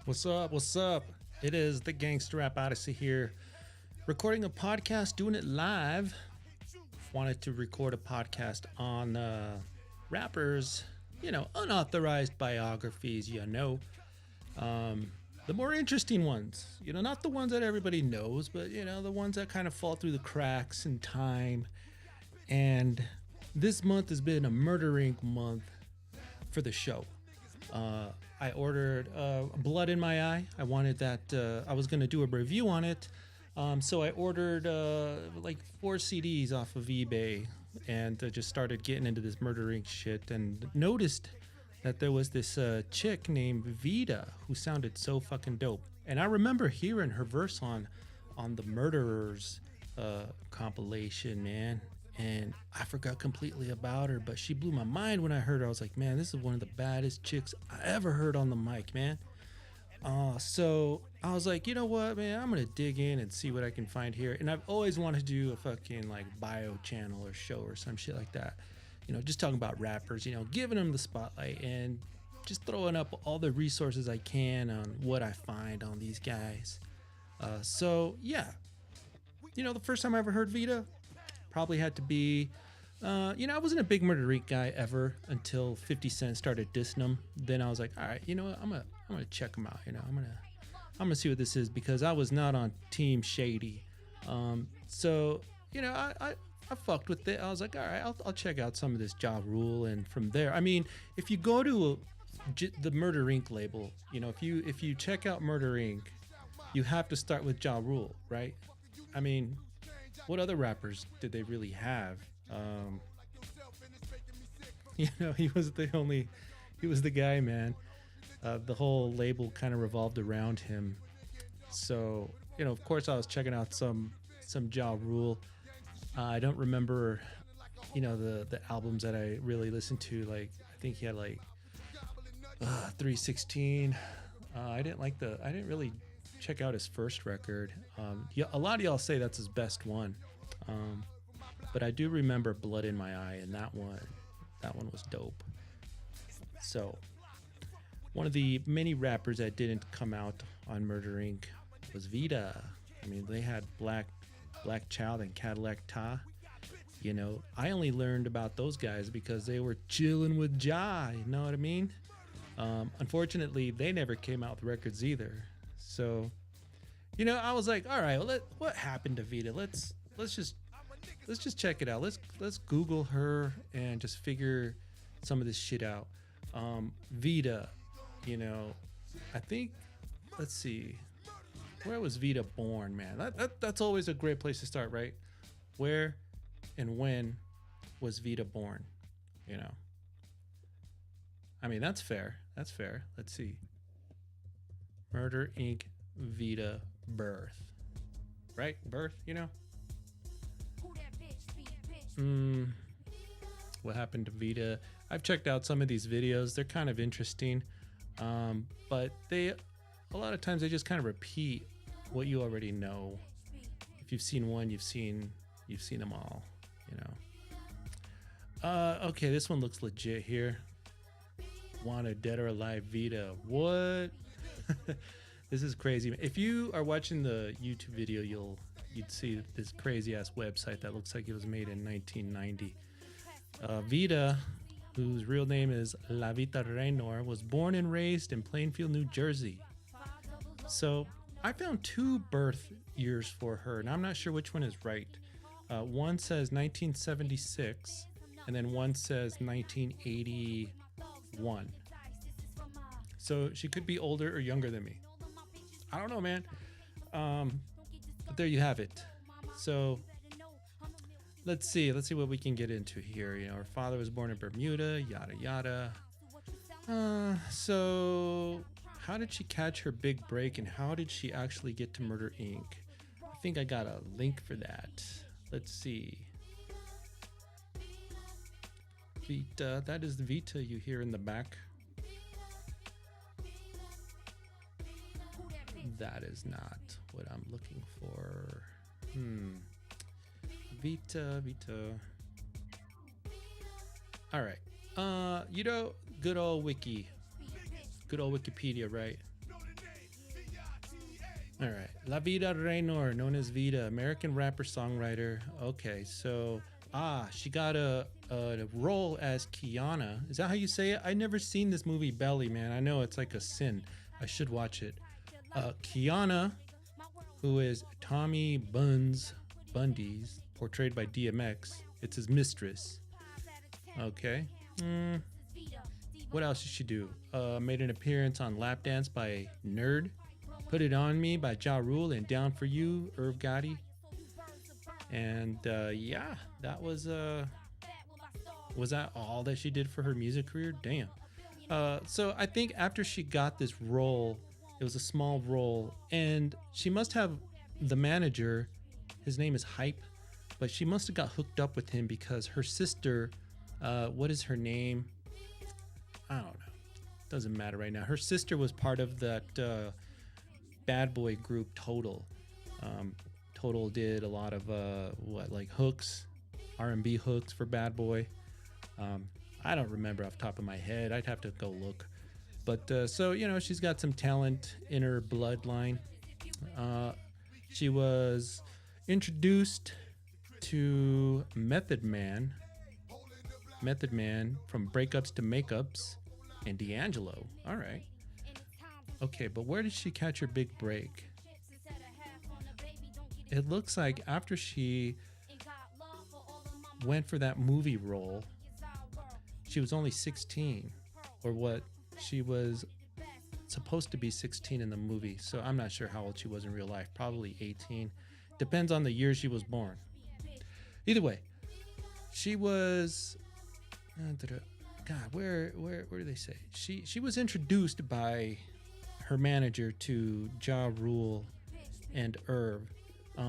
What's up? What's up? It is the Gangster Rap Odyssey here, recording a podcast, doing it live. Wanted to record a podcast on rappers, unauthorized biographies, the more interesting ones, not the ones that everybody knows, but, the ones that kind of fall through the cracks in time. And this month has been a murdering month for the show. I ordered Blood in My Eye. I wanted that. I was going to do a review on it. So I ordered like 4 CDs off of eBay and just started getting into this murdering shit and noticed that there was this chick named Vita who sounded so fucking dope. And I remember hearing her verse on the Murderers compilation, man. And I forgot completely about her, but she blew my mind when I heard her. I was like, man, this is one of the baddest chicks I ever heard on the mic, man. So I was like, you know what, man, I'm gonna dig in and see what I can find here. And I've always wanted to do a fucking like bio channel or show or some shit like that. Just talking about rappers, giving them the spotlight and just throwing up all the resources I can on what I find on these guys. So yeah, the first time I ever heard Vita probably had to be, I wasn't a big Murder Inc. guy ever until 50 Cent started dissing him. Then I was like, all right, you know what, I'm gonna check him out. I'm gonna see what this is, because I was not on Team Shady. So I fucked with it. I was like, all right, I'll check out some of this Ja Rule, and from there, I mean, if you go to the Murder Inc. label, if you check out Murder Inc., you have to start with Ja Rule, right? I mean, what other rappers did they really have? He was the guy, man. The whole label kind of revolved around him. So, of course I was checking out some Ja Rule. I don't remember, the albums that I really listened to. Like, I think he had like 316. I didn't really check out his first record. A lot of y'all say that's his best one. But I do remember Blood in My Eye, and that one was dope. So one of the many rappers that didn't come out on Murder Inc. was Vita. I mean, they had Black Child and Cadillac Ta. I only learned about those guys because they were chilling with Ja, you know what I mean? Unfortunately, they never came out with records either. So, I was like, all right, well, what happened to Vita? Let's just check it out. Let's Google her and just figure some of this shit out. Vita, I think, let's see, where was Vita born, man? That's always a great place to start, right? Where and when was Vita born? I mean, that's fair. Let's see. Murder Inc. Vita birth. Right? Birth, What happened to Vita? I've checked out some of these videos. They're kind of interesting. But a lot of times they just kind of repeat what you already know. If you've seen one, you've seen them all, Okay, this one looks legit here. Wanted Dead or Alive Vita. What? This is crazy. If you are watching the YouTube video, you'd see this crazy ass website that looks like it was made in 1990. Vita, whose real name is La Vita Raynor, was born and raised in Plainfield, New Jersey. So I found 2 birth years for her, and I'm not sure which one is right. One says 1976, and then one says 1981. So she could be older or younger than me. I don't know, man. But there you have it. So let's see what we can get into here. Her father was born in Bermuda, yada yada. So how did she catch her big break, and how did she actually get to Murder Inc.? I think I got a link for that. Let's see. Vita, that is the Vita you hear in the back. That is not what I'm looking for. Vita. All right. Good old Wikipedia, right? All right. La Vida Reynor, known as Vita, American rapper songwriter. Okay, so she got a role as Kiana. Is that how you say it? I never seen this movie Belly, man. I know it's like a sin. I should watch it. Kiana, who is Tommy Bundy's, portrayed by DMX. It's his mistress. Okay. What else did she do? Made an appearance on Lap Dance by Nerd. Put It On Me by Ja Rule and Down For You, Irv Gotti. And yeah, that was that all that she did for her music career? Damn. So I think after she got this role, it was a small role, and she must have the manager, his name is Hype, but she must have got hooked up with him because her sister, what is her name? I don't know. Doesn't matter right now. Her sister was part of that bad boy group Total. Total did a lot of like hooks, R&B hooks for Bad Boy. I don't remember off the top of my head. I'd have to go look. But so, you know, she's got some talent in her bloodline. She was introduced to Method Man from Breakups to Makeups, and D'Angelo. All right. Okay, but where did she catch her big break? It looks like after she went for that movie role, she was only 16, or what? She was supposed to be 16 in the movie, so I'm not sure how old she was in real life. Probably 18. Depends on the year she was born. Either way, she was. God, where do they say? She was introduced by her manager to Ja Rule and Irv,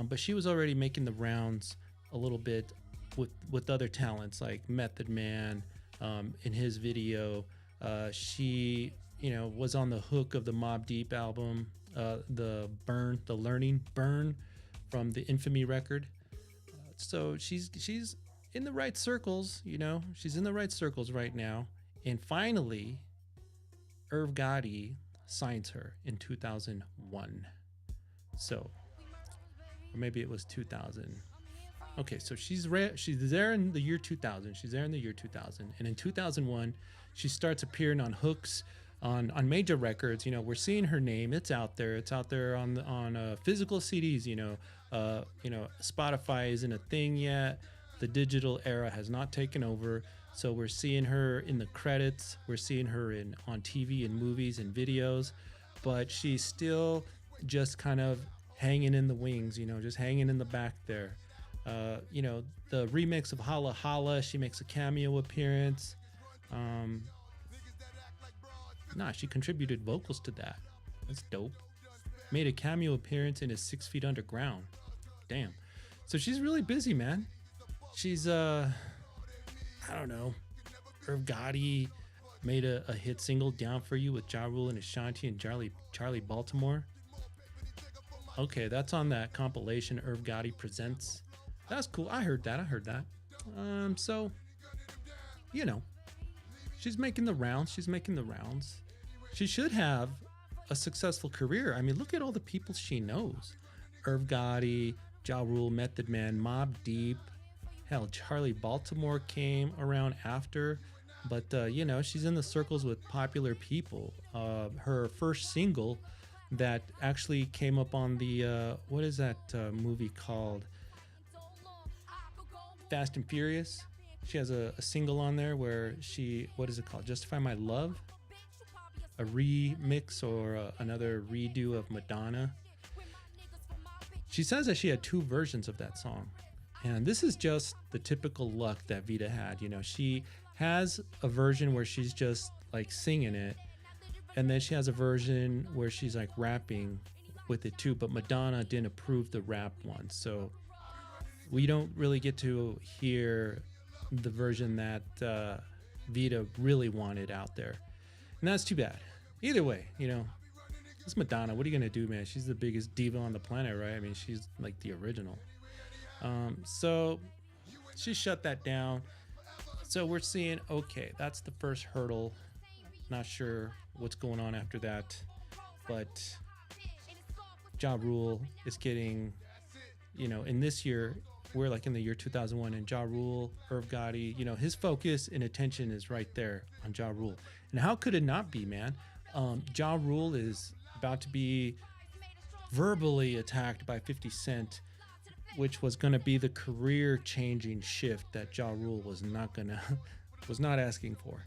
but she was already making the rounds a little bit with other talents like Method Man. In his video, she was on the hook of the Mobb Deep album, the Learning Burn from the Infamy record. So she's in the right circles, she's in the right circles right now. And finally, Irv Gotti signs her in 2001. So, or maybe it was 2000. Okay, so she's there in the year 2000. She's there in the year 2000. And in 2001, she starts appearing on hooks on major records. We're seeing her name. It's out there. It's out there on physical CDs. Spotify isn't a thing yet. The digital era has not taken over. So we're seeing her in the credits. We're seeing her on TV and movies and videos. But she's still just kind of hanging in the wings, just hanging in the back there. The remix of Holla Holla, she makes a cameo appearance. She contributed vocals to that. That's dope. Made a cameo appearance in his 6 Feet Underground. Damn. So she's really busy, man. She's, I don't know. Irv Gotti made a hit single, Down For You, with Ja Rule and Ashanti and Charlie Baltimore. Okay, that's on that compilation, Irv Gotti Presents. That's cool. I heard that. So, she's making the rounds. She should have a successful career. I mean, look at all the people she knows. Irv Gotti, Ja Rule, Method Man, Mobb Deep. Hell, Charlie Baltimore came around after. But, she's in the circles with popular people. Her first single that actually came up on the, what is that movie called? Fast and Furious. She has a single on there where what is it called? Justify My Love? A remix or another redo of Madonna. She says that she had 2 versions of that song. And this is just the typical luck that Vita had. She has a version where she's just like singing it. And then she has a version where she's like rapping with it too. But Madonna didn't approve the rap one. So we don't really get to hear the version that Vita really wanted out there. And that's too bad. Either way, it's Madonna. What are you going to do, man? She's the biggest diva on the planet, right? I mean, she's like the original. So she shut that down. So we're seeing, okay, that's the first hurdle. Not sure what's going on after that. But Ja Rule is getting, in this year, we're like in the year 2001, and Ja Rule, Irv Gotti, his focus and attention is right there on Ja Rule. And how could it not be, man? Ja Rule is about to be verbally attacked by 50 Cent, which was going to be the career-changing shift that Ja Rule was not asking for.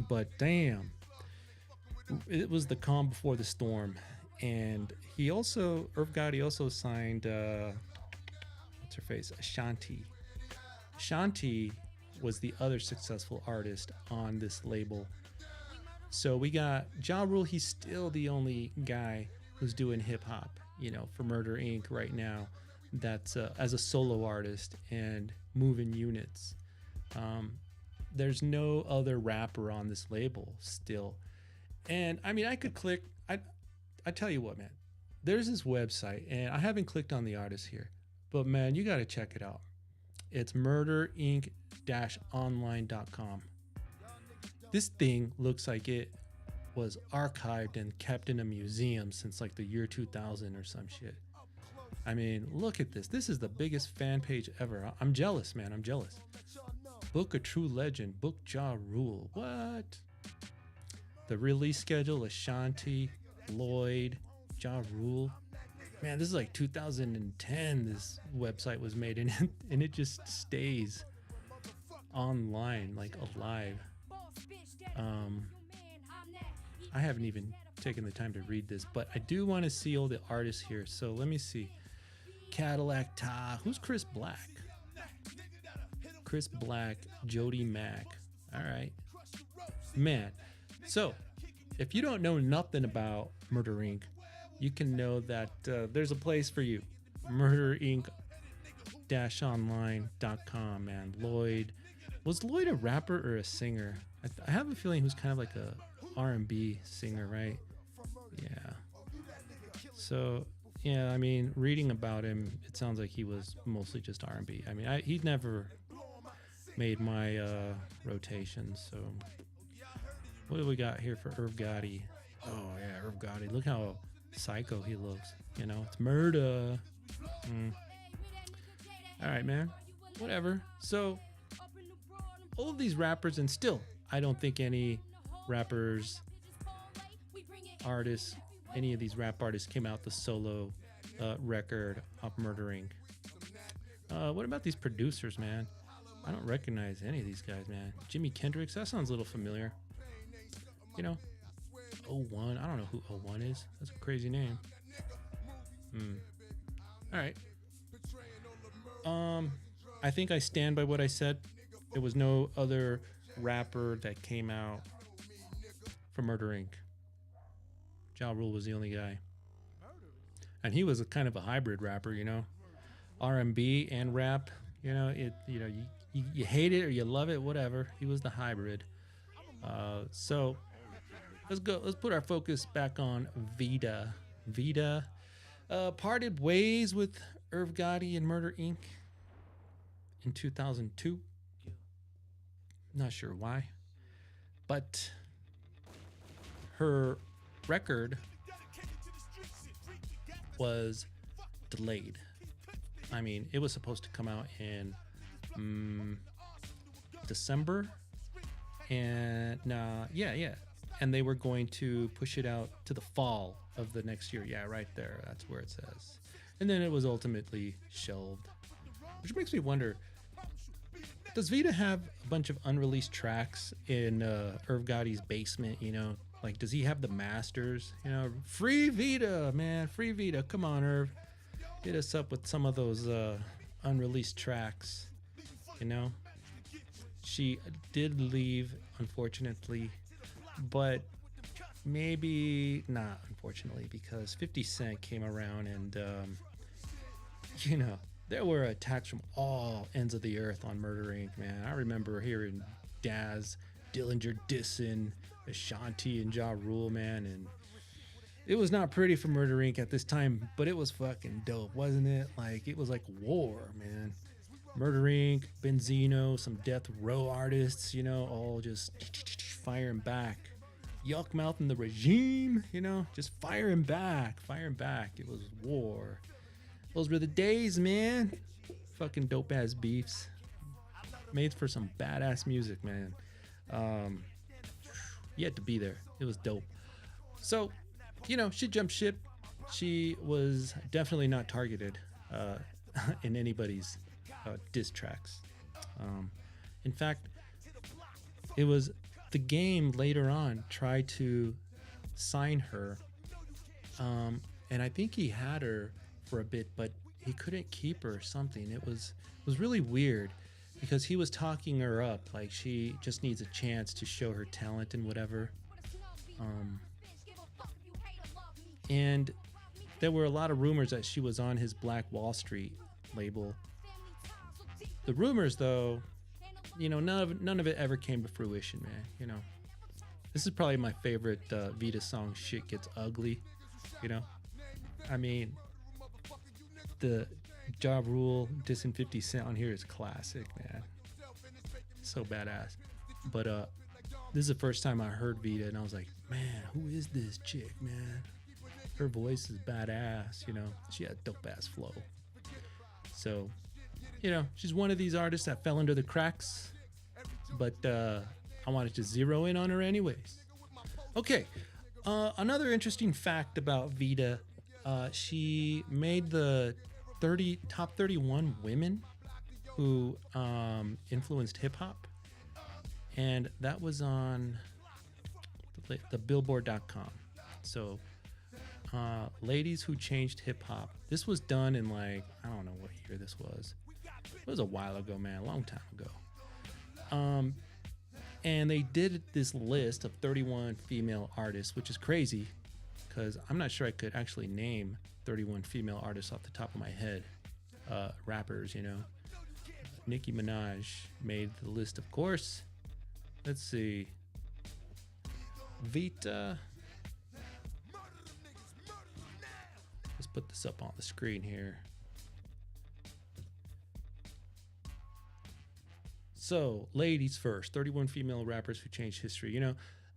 But damn, it was the calm before the storm. And Irv Gotti also signed, what's her face, Ashanti. Ashanti was the other successful artist on this label. So we got Ja Rule. He's still the only guy who's doing hip hop, for Murder Inc. right now. That's as a solo artist and moving units. There's no other rapper on this label still. And I mean, I could click. I tell you what, man. There's this website, and I haven't clicked on the artist here, but man, you got to check it out. It's murderinc-online.com. This thing looks like it was archived and kept in a museum since like the year 2000 or some shit. I mean, look at this. This is the biggest fan page ever. I'm jealous, man. I'm jealous. Book a true legend. Book Ja Rule. What? The release schedule: Ashanti, Lloyd, Ja Rule. Man, this is like 2010. This website was made, and it just stays online, like alive. I haven't even taken the time to read this, but I do want to see all the artists here. So let me see. Cadillac Ta. Who's Chris Black? Chris Black, Jody Mack. All right, man. So if you don't know nothing about Murder Inc., you can know that there's a place for you. Murderinc-online.com, man. Lloyd. Was Lloyd a rapper or a singer? I have a feeling he was kind of like a R&B singer, right? Yeah. So, yeah, I mean, reading about him, it sounds like he was mostly just R&B. I mean, he'd never made my rotation. So, what do we got here for Irv Gotti? Oh, yeah, Irv Gotti. Look how psycho he looks. It's Murda. All right, man. Whatever. So, all of these rappers, and still, I don't think any rappers, artists, any of these rap artists came out the solo record of Murder Inc. What about these producers, man? I don't recognize any of these guys, man. Jimi Kendrix, that sounds a little familiar. 01, I don't know who 01 is. That's a crazy name. All right. I think I stand by what I said. There was no other rapper that came out from Murder Inc. Ja Rule was the only guy, and he was a kind of a hybrid rapper, R&B and rap. You hate it or you love it, whatever. He was the hybrid. So let's go. Let's put our focus back on Vita. Vita parted ways with Irv Gotti and Murder Inc. in 2002. Not sure why, but her record was delayed. I mean, it was supposed to come out in December, and and they were going to push it out to the fall of the next year. Yeah, right there. That's where it says. And then it was ultimately shelved, which makes me wonder, does Vita have a bunch of unreleased tracks in Irv Gotti's basement? Like, does he have the masters? Free Vita, man, free Vita. Come on, Irv, hit us up with some of those unreleased tracks. She did leave, unfortunately, but maybe not, unfortunately, because 50 Cent came around and, there were attacks from all ends of the earth on Murder Inc., man. I remember hearing Daz Dillinger dissing Ashanti and Ja Rule, man, and it was not pretty for Murder Inc. at this time, but it was fucking dope, wasn't it? Like, it was like war, man. Murder Inc., Benzino, some Death Row artists, all just firing back. Yuck Mouth and the Regime, just firing back, It was war. Those were the days, man. Fucking dope ass beefs. Made for some badass music, man. You had to be there. It was dope. So, she jumped ship. She was definitely not targeted in anybody's diss tracks. In fact, it was the game later on tried to sign her, and I think he had her for a bit, but he couldn't keep her or something. It was really weird because he was talking her up like she just needs a chance to show her talent and whatever. And there were a lot of rumors that she was on his Black Wall Street label. The rumors, though, none of it ever came to fruition, man. This is probably my favorite Vita song, Shit Gets Ugly. I mean, the Ja Rule dissing 50 Cent on here is classic, man. So badass. But this is the first time I heard Vita, and I was like, man, who is this chick, man? Her voice is badass, She had dope ass flow. So, she's one of these artists that fell under the cracks, but I wanted to zero in on her anyways. Okay, another interesting fact about Vita, she made the top 31 women who influenced hip hop, and that was on the Billboard.com. So, ladies who changed hip hop. This was done in I don't know what year this was. It was a while ago, man, a long time ago. And they did this list of 31 female artists, which is crazy because I'm not sure I could actually name 31 female artists off the top of my head. Rappers, Nicki Minaj made the list, of course. Let's see. Vita. Let's put this up on the screen here. So, ladies first, 31 female rappers who changed history.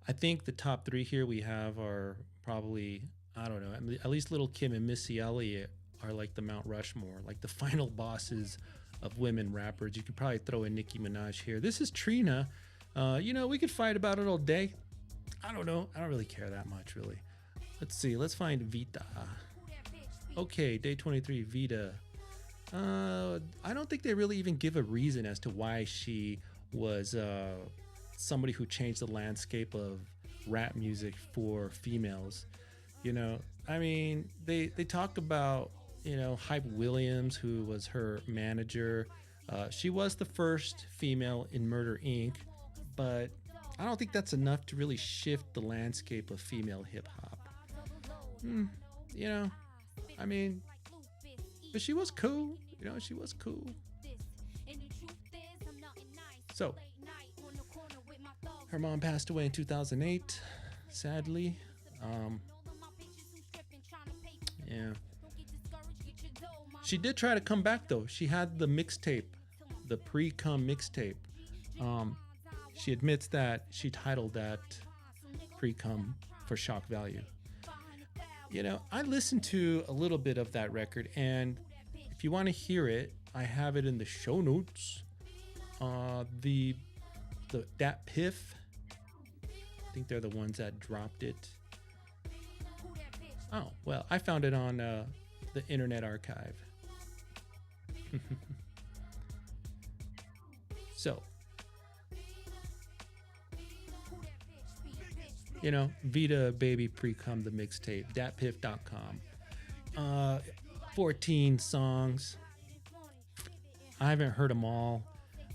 I think the top three here we have are probably, I don't know, at least Lil' Kim and Missy Elliott are like the Mount Rushmore, like the final bosses of women rappers. You could probably throw in Nicki Minaj here. This is Trina. We could fight about it all day. I don't know. I don't really care that much, really. Let's see. Let's find Vita. Okay, day 23, Vita. I don't think they really even give a reason as to why she was somebody who changed the landscape of rap music for females. I mean, they talk about, Hype Williams, who was her manager. She was the first female in Murder Inc., but I don't think that's enough to really shift the landscape of female hip hop. I mean, but she was cool. She was cool. So, her mom passed away in 2008, sadly. Yeah. She did try to come back, though. She had the mixtape, the pre-cum mixtape. She admits that she titled that pre-cum for shock value. I listened to a little bit of that record, and if you want to hear it, I have it in the show notes. That Piff, I think they're the ones that dropped it. Oh, well, I found it on the Internet Archive. So, Vita Baby Pre-Cum, the mixtape, datpiff.com. 14 songs. I haven't heard them all.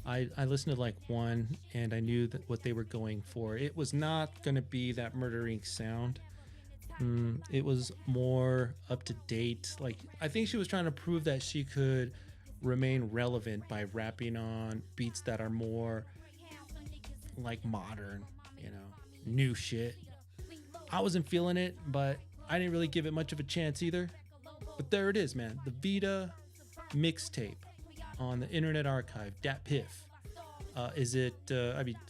I listened to one, and I knew that what they were going for. It was not going to be that Murder Inc. sound. It was more up to date. I think she was trying to prove that she could remain relevant by rapping on beats that are more modern, new shit. I wasn't feeling it, but I didn't really give it much of a chance either. But there it is, man. The Vita mixtape on the Internet Archive, datpiff.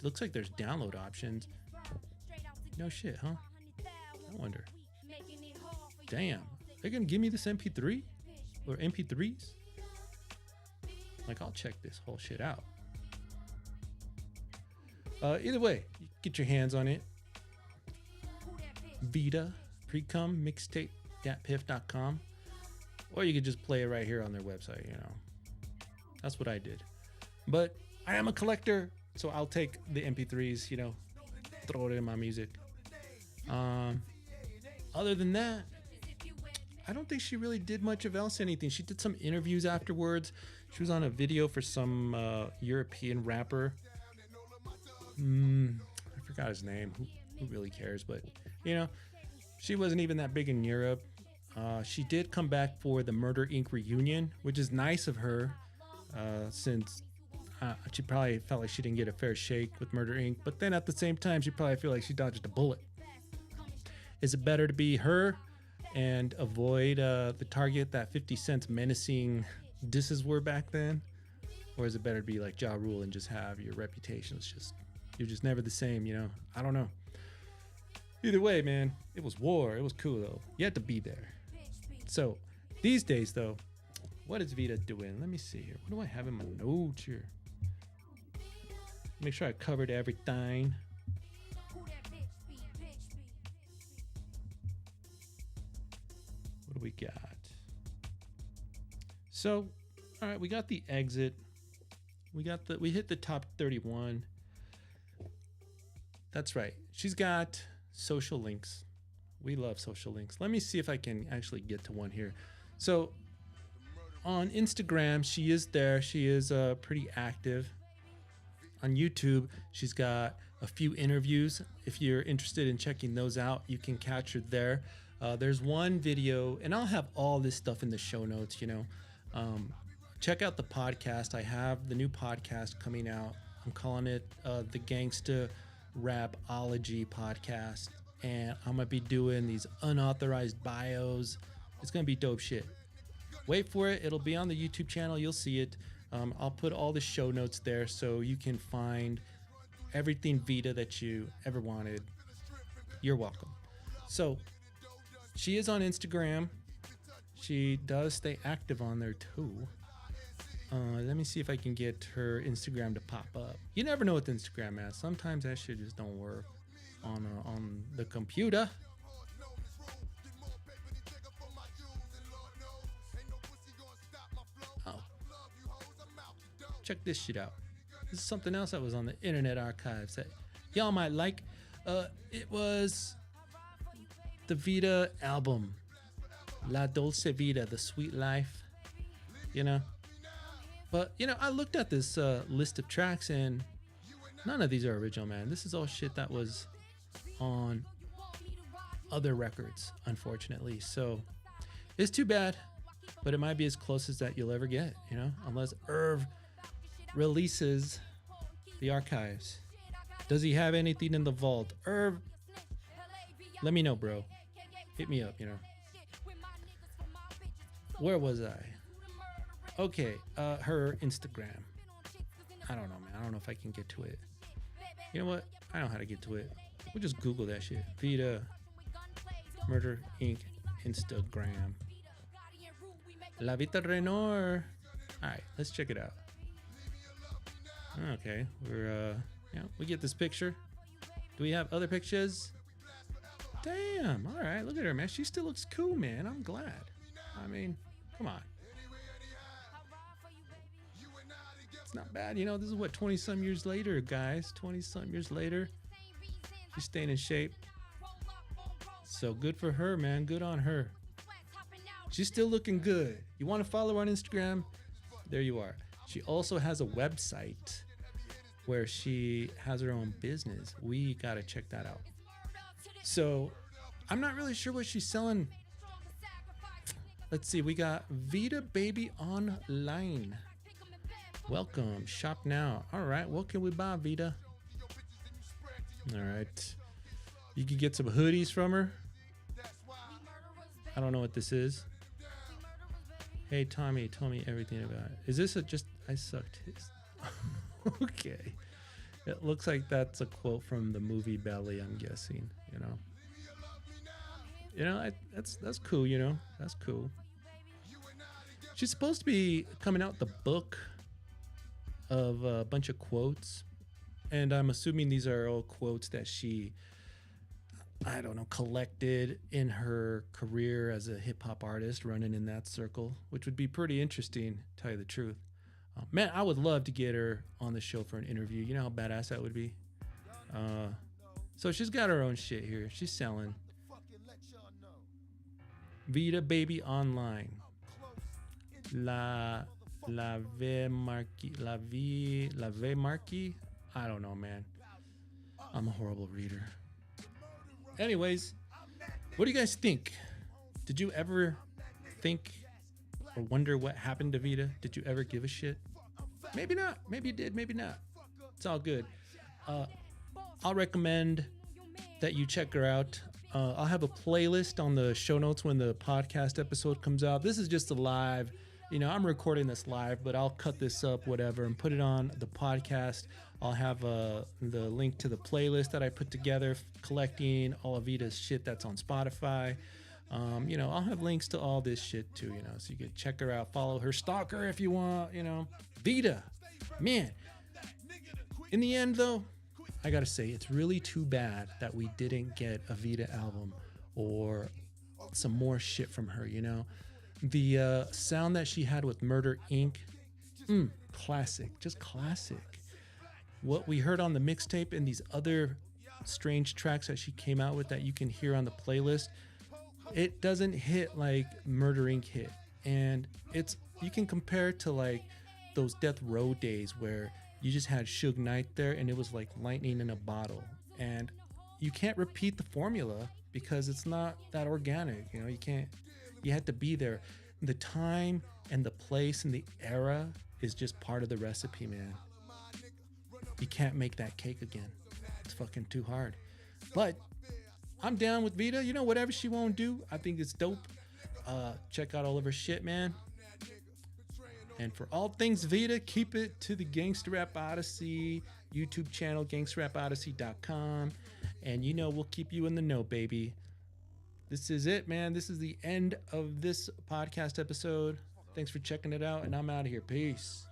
Looks like there's download options. No shit, huh? I wonder. Damn, they're gonna give me this MP3 or MP3s? Like, I'll check this whole shit out. Either way, you get your hands on it. Vita pre-cum mixtape.piff.com, or you could just play it right here on their website. You know, that's what I did. But I am a collector, so I'll take the MP3s. You know, throw it in my music. Other than that, I don't think she really did much of else anything. She did some interviews afterwards. She was on a video for some European rapper. I forgot his name. Who really cares? But, you know, she wasn't even that big in Europe. She did come back for the Murda Inc. reunion, which is nice of her, since she probably felt like she didn't get a fair shake with Murda Inc. But then at the same time, she probably feel like she dodged a bullet. Is it better to be her and avoid the target that 50 Cent's menacing disses were back then? Or is it better to be like Ja Rule and just have your reputation? It's just, you're just never the same, you know? I don't know. Either way, man, it was war. It was cool, though. You had to be there. So, these days, though, what is Vita doing? Let me see here. What do I have in my notes here? Make sure I covered everything. What do we got? So, all right, we got the exit. We hit the top 31. That's right. She's got social links. We love social links. Let me see if I can actually get to one here. So on Instagram, she is there. She is pretty active. On YouTube, she's got a few interviews. If you're interested in checking those out, you can catch her there. There's one video, and I'll have all this stuff in the show notes, you know. Check out the podcast. I have the new podcast coming out. I'm calling it the Gangsta Rapology podcast, and I'm gonna be doing these unauthorized bios. It's gonna be dope shit. Wait for it. It'll be on the YouTube channel. You'll see it. I'll put all the show notes there so you can find everything Vita that you ever wanted. You're welcome. So she is on Instagram. She does stay active on there too. Let me see if I can get her Instagram to pop up. You never know with Instagram, man. Sometimes that shit just don't work on the computer. Oh, check this shit out. This is something else that was on the Internet Archives that y'all might like. It was the Vita album, La Dolce Vita, The Sweet Life. You know. But, you know, I looked at this list of tracks, and none of these are original, man. This is all shit that was on other records, unfortunately. So it's too bad, but it might be as close as that you'll ever get, you know, unless Irv releases the archives. Does he have anything in the vault? Irv, let me know, bro. Hit me up, you know. Where was I? Okay, her Instagram. I don't know, man. I don't know if I can get to it. You know what? I know how to get to it. We'll just Google that shit. Vita, Murda Inc. Instagram. La Vita Renor. Alright, let's check it out. Okay, we get this picture. Do we have other pictures? Damn, alright, look at her, man. She still looks cool, man. I'm glad. I mean, come on. It's not bad, you know. This is what, 20-some years later, guys. 20-some years later. She's staying in shape. So good for her, man. Good on her. She's still looking good. You want to follow her on Instagram? There you are. She also has a website where she has her own business. We got to check that out. So I'm not really sure what she's selling. Let's see. We got Vita Baby Online. Welcome. Shop now. All right. What can we buy, Vita? All right. You can get some hoodies from her. I don't know what this is. Hey, Tommy, tell me everything about it. Is this just I sucked his? Okay. It looks like that's a quote from the movie Belly, I'm guessing, you know. That's cool, you know. That's cool. She's supposed to be coming out the book of a bunch of quotes, and I'm assuming these are all quotes that she, I don't know, collected in her career as a hip hop artist, running in that circle, which would be pretty interesting, to tell you the truth. Man, I would love to get her on the show for an interview. You know how badass that would be. Uh, so she's got her own shit here. She's selling Vita Baby Online, La La Ve Marquis. I don't know, man. I'm a horrible reader. Anyways, what do you guys think? Did you ever think or wonder what happened to Vita? Did you ever give a shit? Maybe not. Maybe you did. Maybe not. It's all good. Uh, I'll recommend that you check her out. I'll have a playlist on the show notes when the podcast episode comes out. This is just a live, I'm recording this live, but I'll cut this up, whatever, and put it on the podcast. I'll have the link to the playlist that I put together, collecting all of Vita's shit that's on Spotify. I'll have links to all this shit too, so you can check her out, follow her, stalk her if you want, Vita, man. In the end, though, I gotta say, it's really too bad that we didn't get a Vita album or some more shit from her, The sound that she had with Murder Inc., classic, just classic. What we heard on the mixtape and these other strange tracks that she came out with that you can hear on the playlist, it doesn't hit like Murder Inc. hit. And you can compare it to like those Death Row days where you just had Suge Knight there and it was like lightning in a bottle. And you can't repeat the formula because it's not that organic. You had to be there. The time and the place and the era is just part of the recipe, man. You can't make that cake again. It's fucking too hard. But I'm down with Vita. Whatever she won't do, I think it's dope. Check out all of her shit, man. And for all things Vita, keep it to the Gangsta Rap Odyssey YouTube channel, gangstarapodyssey.com. And we'll keep you in the know, baby. This is it, man. This is the end of this podcast episode. Thanks for checking it out, and I'm out of here. Peace.